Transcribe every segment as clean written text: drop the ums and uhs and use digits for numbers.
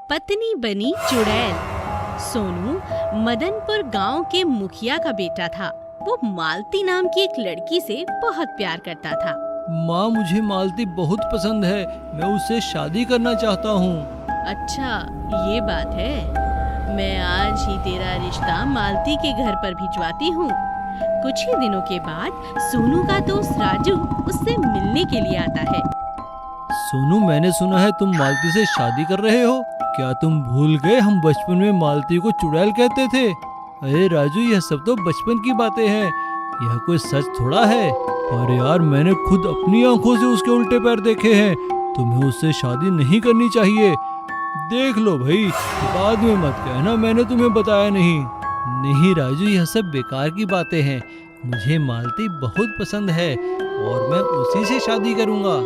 पत्नी बनी चुड़ैल। सोनू मदनपुर गांव के मुखिया का बेटा था। वो मालती नाम की एक लड़की से बहुत प्यार करता था। माँ, मुझे मालती बहुत पसंद है, मैं उससे शादी करना चाहता हूँ। अच्छा, ये बात है। मैं आज ही तेरा रिश्ता मालती के घर पर भिजवाती हूँ। कुछ ही दिनों के बाद सोनू का दोस्त राजू उससे मिलने के लिए आता है। सोनू, मैंने सुना है तुम मालती से शादी कर रहे हो। क्या तुम भूल गए हम बचपन में मालती को चुड़ैल कहते थे? अरे राजू, यह सब तो बचपन की बातें हैं, यह कोई सच थोड़ा है। और यार, मैंने खुद अपनी आंखों से उसके उल्टे पैर देखे हैं। तुम्हें उससे शादी नहीं करनी चाहिए। देख लो भाई, बाद में मत कहना मैंने तुम्हें बताया नहीं। नहीं राजू, यह सब बेकार की बातें हैं। मुझे मालती बहुत पसंद है और मैं उसी से शादी करूंगा।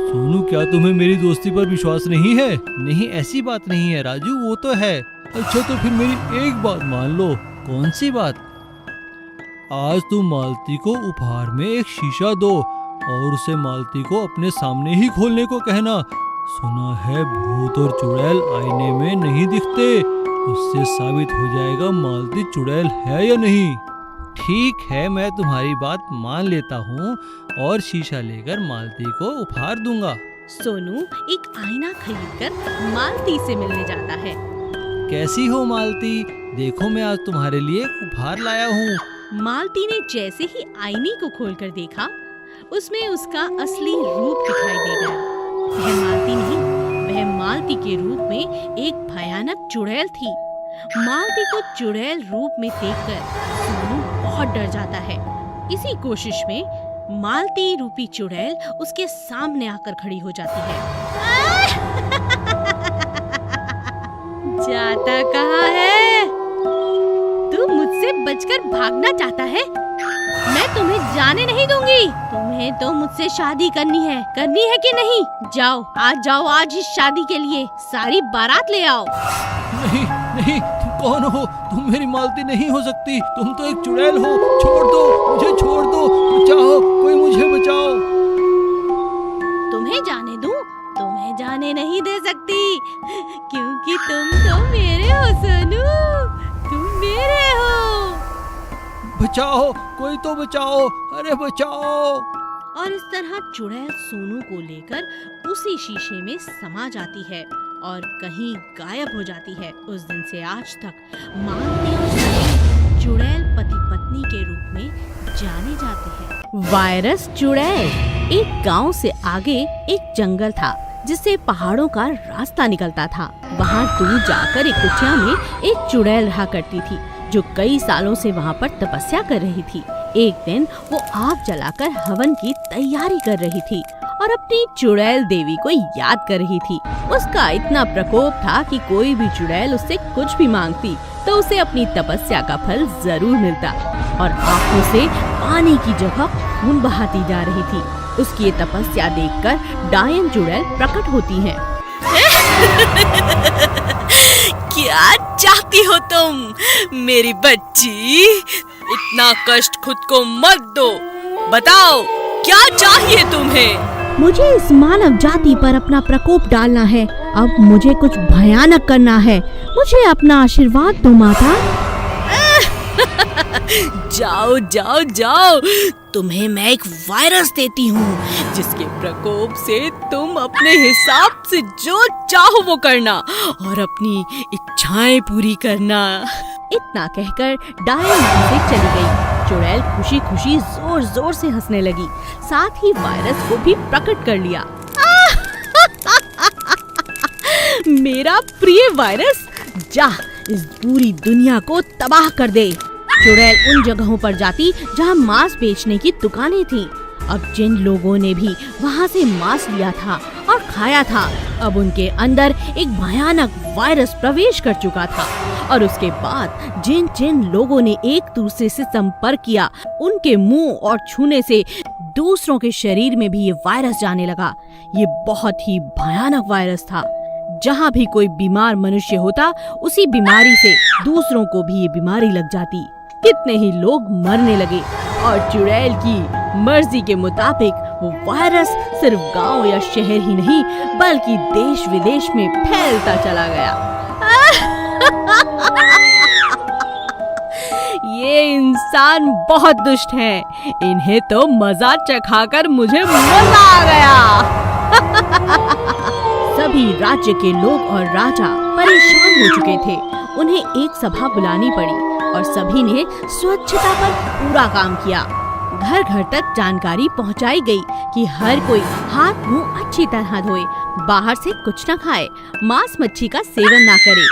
सोनू, क्या तुम्हें मेरी दोस्ती पर विश्वास नहीं है? नहीं, ऐसी बात नहीं है राजू, वो तो है। अच्छा, तो फिर मेरी एक बात मान लो। कौन सी बात? आज तुम मालती को उपहार में एक शीशा दो और उसे मालती को अपने सामने ही खोलने को कहना। सुना है भूत और चुड़ैल आईने में नहीं दिखते। उससे साबित हो जाएगा मालती चुड़ैल है या नहीं। ठीक है, मैं तुम्हारी बात मान लेता हूँ और शीशा लेकर मालती को उपहार दूंगा। सोनू एक आईना खरीदकर मालती से मिलने जाता है। कैसी हो मालती? देखो, मैं आज तुम्हारे लिए एक उपहार लाया हूँ। मालती ने जैसे ही आईने को खोलकर देखा, उसमें उसका असली रूप दिखाई दे गया। वह मालती नहीं, वह मालती के रूप में एक भयानक चुड़ैल थी। मालती को चुड़ैल रूप में देखकर सोनू बहुत डर जाता है। इसी कोशिश में मालती रूपी चुड़ैल उसके सामने आकर खड़ी हो जाती है। जाता कहाँ है? तू मुझसे बचकर भागना चाहता है? मैं तुम्हें जाने नहीं दूंगी। तुम्हें तो मुझसे शादी करनी है कि नहीं? जाओ आज इस शादी के लिए सारी बारात ले आओ। नहीं नहीं, तुम कौन हो? तुम मेरी मालती नहीं हो सकती। तुम तो एक चुड़ैल हो। छोड़ दो मुझे, छोड़ दो। बचाओ, कोई मुझे बचाओ। तुम्हें जाने दूं? तुम्हें जाने नहीं दे सकती, क्योंकि तुम तो मेरे हो सोनू, तुम मेरे हो। बचाओ, कोई तो बचाओ, अरे बचाओ। और इस तरह चुड़ैल सोनू को लेकर उसी शीशे में समा जाती है और कहीं गायब हो जाती है। उस दिन से आज तक मालती और सोनू चुड़ैल पति पत्नी के रूप में जाने जाते हैं। वायरस चुड़ैल। एक गांव से आगे एक जंगल था जिससे पहाड़ों का रास्ता निकलता था। वहाँ दूर जाकर एक कुटिया में एक चुड़ैल रहा करती थी जो कई सालों से वहाँ पर तपस्या कर रही थी। एक दिन वो आग जलाकर हवन की तैयारी कर रही थी और अपनी चुड़ैल देवी को याद कर रही थी। उसका इतना प्रकोप था कि कोई भी चुड़ैल उससे कुछ भी मांगती तो उसे अपनी तपस्या का फल जरूर मिलता। और आंखों से पानी की जगह खून बहाती जा रही थी। उसकी ये तपस्या देखकर डायन चुड़ैल प्रकट होती हैं। क्या चाहती हो तुम मेरी बच्ची? इतना कष्ट खुद को मत दो। बताओ, क्या चाहिए तुम्हें? मुझे इस मानव जाति पर अपना प्रकोप डालना है। अब मुझे कुछ भयानक करना है। मुझे अपना आशीर्वाद दो माता। जाओ जाओ जाओ, तुम्हें मैं एक वायरस देती हूँ जिसके प्रकोप से तुम अपने हिसाब से जो चाहो वो करना और अपनी इच्छाएं पूरी करना। इतना कहकर डायन वहाँ से चली गई। चुड़ैल खुशी खुशी जोर जोर से हंसने लगी, साथ ही वायरस को भी प्रकट कर लिया। मेरा प्रिय वायरस, जा इस पूरी दुनिया को तबाह कर दे। चुड़ैल उन जगहों पर जाती जहाँ मांस बेचने की दुकानें थीं। अब जिन लोगों ने भी वहाँ से मांस लिया था और खाया था, अब उनके अंदर एक भयानक वायरस प्रवेश कर चुका था। और उसके बाद जिन जिन लोगों ने एक दूसरे से संपर्क किया, उनके मुंह और छूने से दूसरों के शरीर में भी ये वायरस जाने लगा। ये बहुत ही भयानक वायरस था। जहाँ भी कोई बीमार मनुष्य होता, उसी बीमारी से दूसरों को भी ये बीमारी लग जाती। कितने ही लोग मरने लगे और चुड़ैल की मर्जी के मुताबिक वो वायरस सिर्फ गांव या शहर ही नहीं बल्कि देश विदेश में फैलता चला गया। ये इंसान बहुत दुष्ट हैं। इन्हें तो मजा चखाकर मुझे मजा आ गया। सभी राज्य के लोग और राजा परेशान हो चुके थे। उन्हें एक सभा बुलानी पड़ी और सभी ने स्वच्छता पर पूरा काम किया। घर घर तक जानकारी पहुंचाई गई कि हर कोई हाथ मुंह अच्छी तरह धोए, बाहर से कुछ न खाए, मांस मच्छी का सेवन ना करे।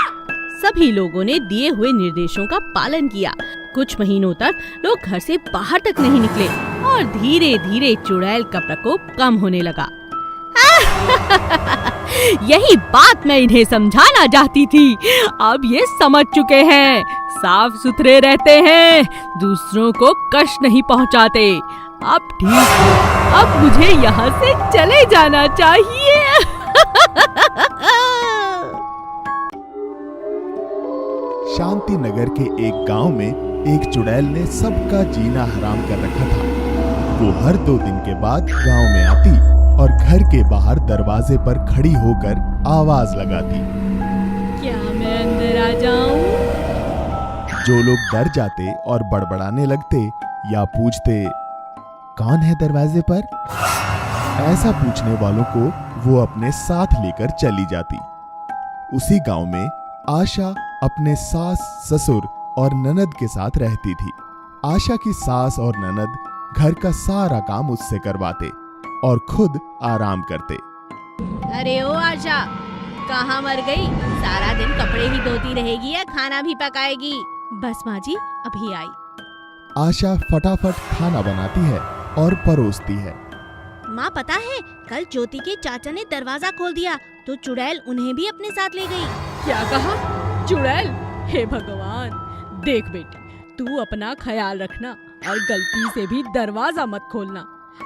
सभी लोगों ने दिए हुए निर्देशों का पालन किया। कुछ महीनों तक लोग घर से बाहर तक नहीं निकले और धीरे धीरे चुड़ैल का प्रकोप कम होने लगा। यही बात मैं इन्हें समझाना चाहती थी। अब ये समझ चुके हैं। साफ सुथरे रहते हैं, दूसरों को कष्ट नहीं पहुंचाते। अब ठीक है, अब मुझे यहाँ से चले जाना चाहिए। शांति नगर के एक गांव में एक चुड़ैल ने सबका जीना हराम कर रखा था। वो हर 2 दिन के बाद गांव में आती और घर के बाहर दरवाजे पर खड़ी होकर आवाज लगाती। क्या मैं अंदर आ जाऊं? जो लोग डर जाते और बड़बड़ाने लगते या पूछते, कौन है दरवाजे पर? ऐसा पूछने वालों को वो अपने साथ लेकर चली जाती। उसी गांव में आशा अपने सास, ससुर और ननद के साथ रहती थी। आशा की सास और ननद घर का सारा काम उससे करवाते और खुद आराम करते। अरे ओ आशा, कहाँ मर गई? सारा दिन कपड़े ही धोती रहेगी या खाना भी पकाएगी? बस माँ जी, अभी आई। आशा फटाफट खाना बनाती है और परोसती है। माँ पता है, कल ज्योति के चाचा ने दरवाजा खोल दिया तो चुड़ैल उन्हें भी अपने साथ ले गई। क्या कहा? चुड़ैल? हे भगवान! देख बेटी, तू अपना ख्याल रखना और गलती से भी दरवाजा मत खोलना।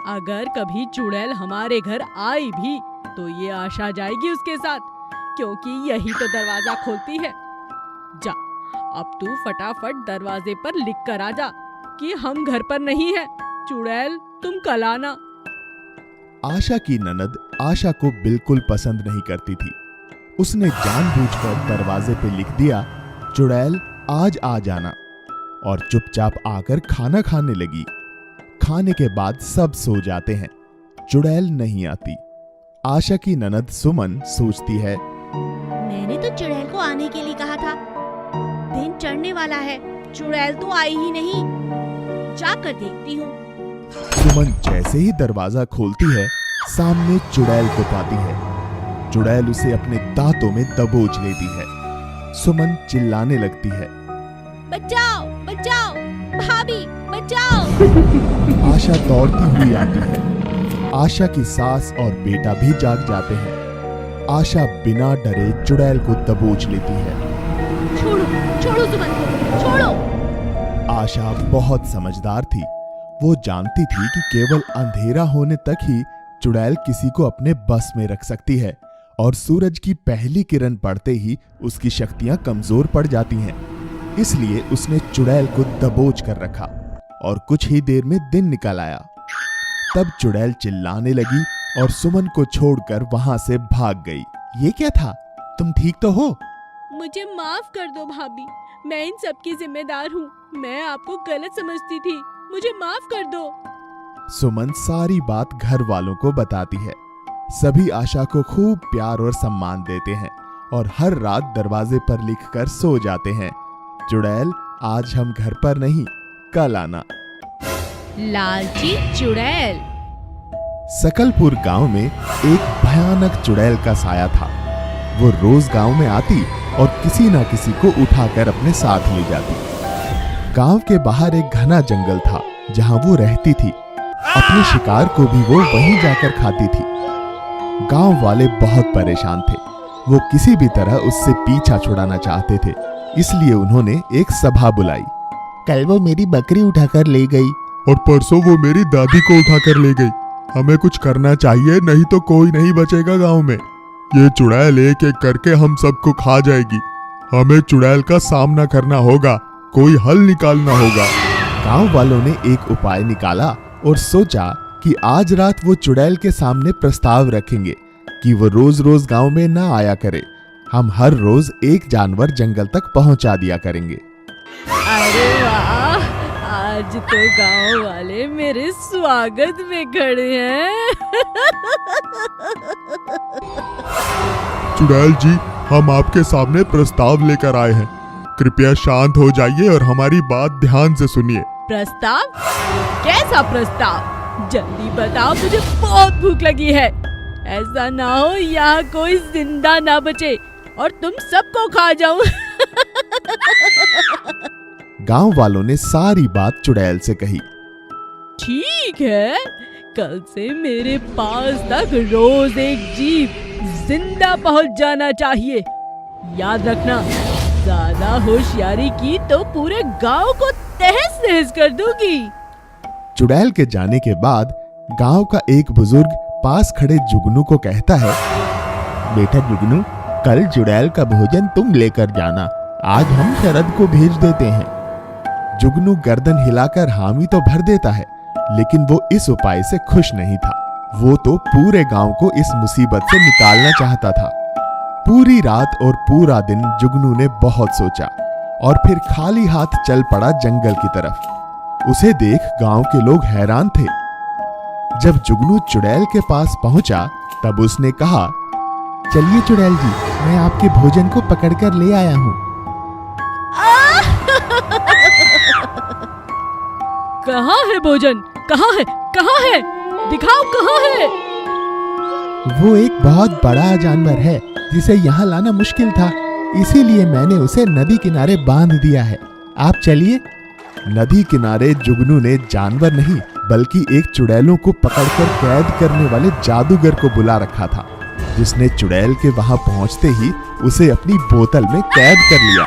अगर कभी चुड़ैल हमारे घर आई भी तो ये आशा जाएगी उसके साथ, क्योंकि यही तो दरवाजा खोलती है। जा, अब तू फटाफट दरवाजे पर लिख कर आ जा कि हम घर पर नहीं हैं। चुड़ैल, तुम कल आना। आशा की ननद आशा को बिल्कुल पसंद नहीं करती थी। उसने जानबूझकर दरवाजे पे लिख दिया, चुड़ैल आज आ जाना, और चुपचाप आकर खाना खाने लगी। खाने के बाद सब सो जाते हैं, चुड़ैल नहीं आती। आशा की ननद सुमन सोचती है, मैंने तो चुड़ैल को आने के लिए कहा था। दिन चढ़ने वाला है, चुड़ैल तो आई ही नहीं। जाकर देखती हूँ। सुमन जैसे ही दरवाजा खोलती है, सामने चुड़ैल को पाती है। चुड़ैल उसे अपने दांतों में दबोच लेती है। सुमन चिल्लाने लगती है, बचाओ बचाओ, भाभी बचाओ। आशा दौड़ती हुई आती है। आशा की सास और बेटा भी जाग जाते हैं। आशा बिना डरे चुड़ैल को दबोच लेती है। छोड़ो छोड़ो सुमन को, छोड़ो। आशा बहुत समझदार थी। वो जानती थी कि केवल अंधेरा होने तक ही चुड़ैल किसी को अपने बस में रख सकती है और सूरज की पहली किरण पड़ते ही उसकी शक्तियां कमजोर पड़ जाती हैं। इसलिए उसने चुड़ैल को दबोच कर रखा और कुछ ही देर में दिन निकल आया। तब चुड़ैल चिल्लाने लगी और सुमन को छोड़कर वहां से भाग गई। ये क्या था? तुम ठीक तो हो? मुझे माफ कर दो भाभी, मैं इन सब की जिम्मेदार हूँ। मैं आपको गलत समझती थी, मुझे माफ कर दो। सुमन सारी बात घर वालों को बताती है। सभी आशा को खूब प्यार और सम्मान देते हैं और हर रात दरवाजे पर लिखकर सो जाते हैं, चुड़ैल आज हम घर पर नहीं, कल आना। लालची चुड़ैल। सकलपुर गांव में एक भयानक चुड़ैल का साया था। वो रोज गांव में आती और किसी ना किसी को उठाकर अपने साथ ले जाती। गांव के बाहर एक घना जंगल था जहां वो रहती थी। अपने शिकार को भी वो वहीं जाकर खाती थी। गांव वाले बहुत परेशान थे। वो किसी भी तरह उससे पीछा छुड़ाना चाहते थे, इसलिए उन्होंने एक सभा बुलाई। कल वो मेरी बकरी उठाकर ले गई और परसों वो मेरी दादी को उठाकर ले गई। हमें कुछ करना चाहिए, नहीं तो कोई नहीं बचेगा गांव में। ये चुड़ैल एक एक करके हम सबको खा जाएगी। हमें चुड़ैल का सामना करना होगा, कोई हल निकालना होगा। गांव वालों ने एक उपाय निकाला और सोचा कि आज रात वो चुड़ैल के सामने प्रस्ताव रखेंगे कि वो रोज रोज गांव में ना आया करे। हम हर रोज एक जानवर जंगल तक पहुंचा दिया करेंगे। अरे वाह, आज तो गांव वाले मेरे स्वागत में खड़े हैं। चुड़ैल जी, हम आपके सामने प्रस्ताव लेकर आए हैं। कृपया शांत हो जाइए और हमारी बात ध्यान से सुनिए। प्रस्ताव? कैसा प्रस्ताव? जल्दी बताओ, मुझे बहुत भूख लगी है। ऐसा ना हो यहाँ कोई जिंदा ना बचे और तुम सबको खा जाऊं। गांव वालों ने सारी बात चुड़ैल से कही। ठीक है, कल से मेरे पास तक रोज एक जीव जिंदा पहुंच जाना चाहिए। याद रखना, ज्यादा होशियारी की तो पूरे गांव को तहस नहस कर दूंगी। चुड़ैल के जाने के बाद गांव का एक बुजुर्ग पास खड़े जुगनू को कहता है, बेटा जुगनू, कल चुड़ैल का भोजन तुम लेकर जाना। आज हम शरद को भेज देते हैं। जुगनू गर्दन हिलाकर हामी तो भर देता है, लेकिन वो इस उपाय से खुश नहीं था। वो तो पूरे गांव को इस मुसीबत से निकालना चाहता था। पूरी रात और पूरा दिन जुगनू ने बहुत सोचा और फिर खाली हाथ चल पड़ा जंगल की तरफ। उसे देख गांव के लोग हैरान थे। जब जुगनू चुड़ैल के पास पहुंचा तब उसने कहा, चलिए चुड़ैल जी, मैं आपके भोजन को पकड़कर ले आया हूँ। कहाँ है भोजन? कहाँ है? कहाँ है? दिखाओ, कहाँ है? वो एक बहुत बड़ा जानवर है जिसे यहाँ लाना मुश्किल था, इसीलिए मैंने उसे नदी किनारे बांध दिया है। आप चलिए। नदी किनारे जुगनू ने जानवर नहीं बल्कि एक चुड़ैलों को पकड़कर कैद करने वाले जादूगर को बुला रखा था, जिसने चुड़ैल के वहां पहुंचते ही उसे अपनी बोतल में कैद कर लिया।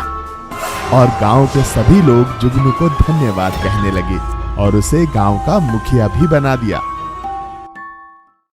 और गांव के सभी लोग जुगनू को धन्यवाद कहने लगे और उसे गांव का मुखिया भी बना दिया।